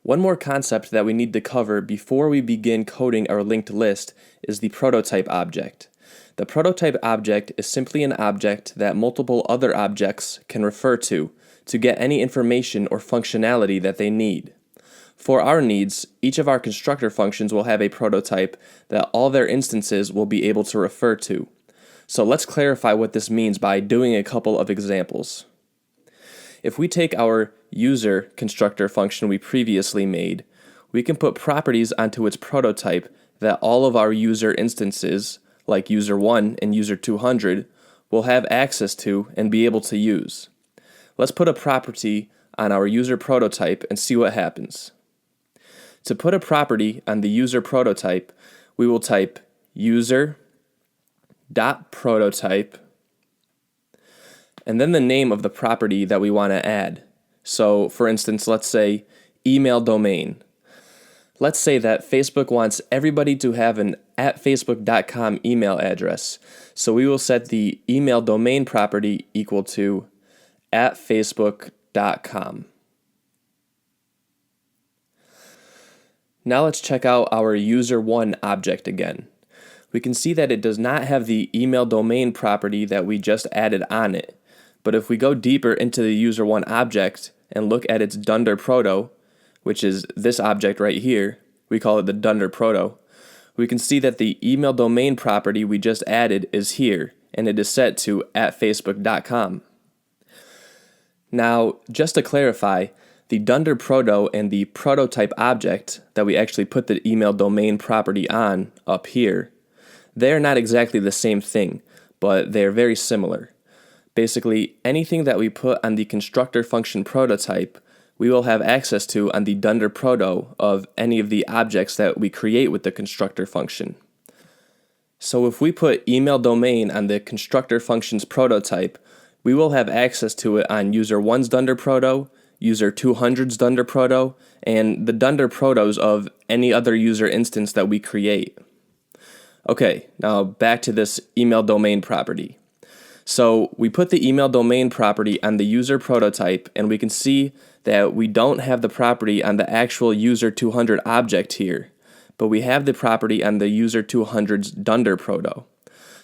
One more concept that we need to cover before we begin coding our linked list is the prototype object. The prototype object is simply an object that multiple other objects can refer to get any information or functionality that they need. For our needs, each of our constructor functions will have a prototype that all their instances will be able to refer to. So let's clarify what this means by doing a couple of examples. If we take our user constructor function we previously made, we can put properties onto its prototype that all of our user instances, like user1 and user200, will have access to and be able to use. Let's put a property on our user prototype and see what happens. To put a property on the user prototype, we will type user.prototype and then the name of the property that we want to add. So, for instance, let's say email domain. Let's say that Facebook wants everybody to have an @facebook.com email address. So we will set the email domain property equal to @facebook.com. Now let's check out our user1 object again. We can see that it does not have the email domain property that we just added on it. But if we go deeper into the user1 object and look at its dunder proto, which is this object right here, we call it the dunder proto, we can see that the email domain property we just added is here, and it is set to @facebook.com. Now, just to clarify, the dunder proto and the prototype object that we actually put the email domain property on up here, they're not exactly the same thing, but they're very similar. Basically, anything that we put on the constructor function prototype, we will have access to on the dunder proto of any of the objects that we create with the constructor function. So if we put email domain on the constructor function's prototype, we will have access to it on user1's dunder proto, user200's dunder proto, and the dunder protos of any other user instance that we create. Okay, now back to this email domain property. So we put the email domain property on the user prototype, and we can see that we don't have the property on the actual user200 object here, but we have the property on the user200's dunder proto.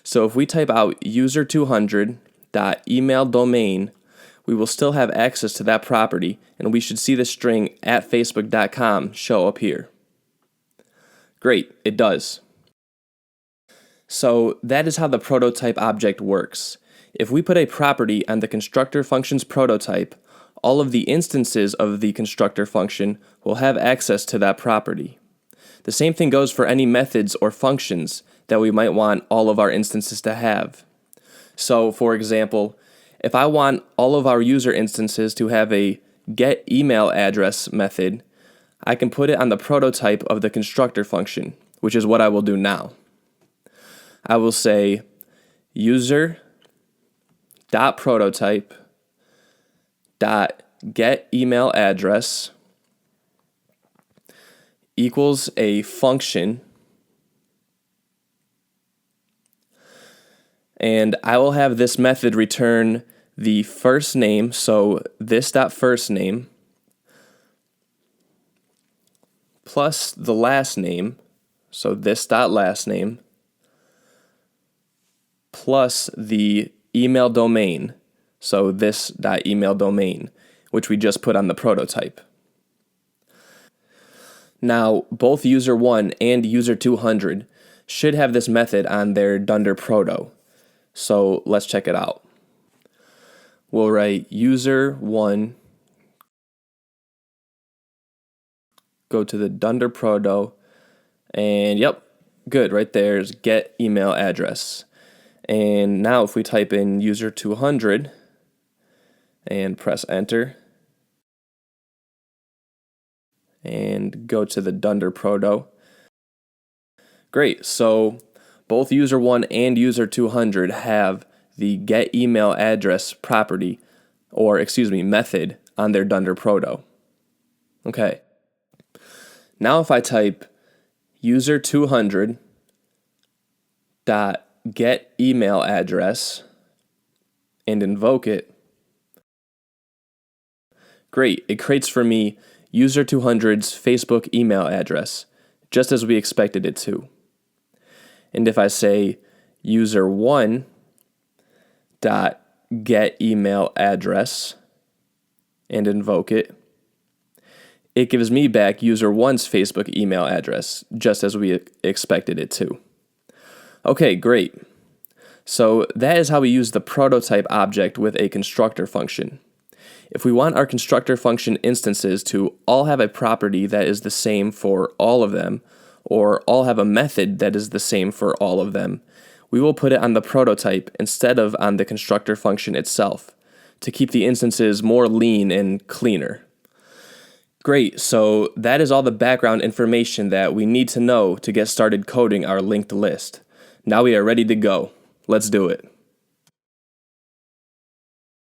So if we type out user200.emailDomain, we will still have access to that property, and we should see the string @facebook.com show up here. Great, it does. So that is how the prototype object works. If we put a property on the constructor function's prototype, all of the instances of the constructor function will have access to that property. The same thing goes for any methods or functions that we might want all of our instances to have. So, for example, if I want all of our user instances to have a getEmailaddress method, I can put it on the prototype of the constructor function, which is what I will do now. I will say user.prototype.getEmailaddress equals a function, and I will have this method return the first name, so this.firstname, plus the last name, so this.lastname, plus the email domain, so this.emailDomain, which we just put on the prototype. Now, both user1 and user200 should have this method on their dunder proto. So let's check it out. We'll write user1, go to the dunder proto, and yep, good, right there's get email address. And now if we type in user200 and press enter and go to the dunder proto, great, so both user1 and user200 have the get email address property, or method on their dunder proto. Okay. Now if I type user200 dot get email address and invoke it, great, it creates for me user200's Facebook email address, just as we expected it to. And if I say user1 dot get email address and invoke it, it gives me back user1's Facebook email address, just as we expected it to. Okay, great. So that is how we use the prototype object with a constructor function. If we want our constructor function instances to all have a property that is the same for all of them, or all have a method that is the same for all of them, we will put it on the prototype instead of on the constructor function itself to keep the instances more lean and cleaner. Great, so that is all the background information that we need to know to get started coding our linked list. Now we are ready to go. Let's do it.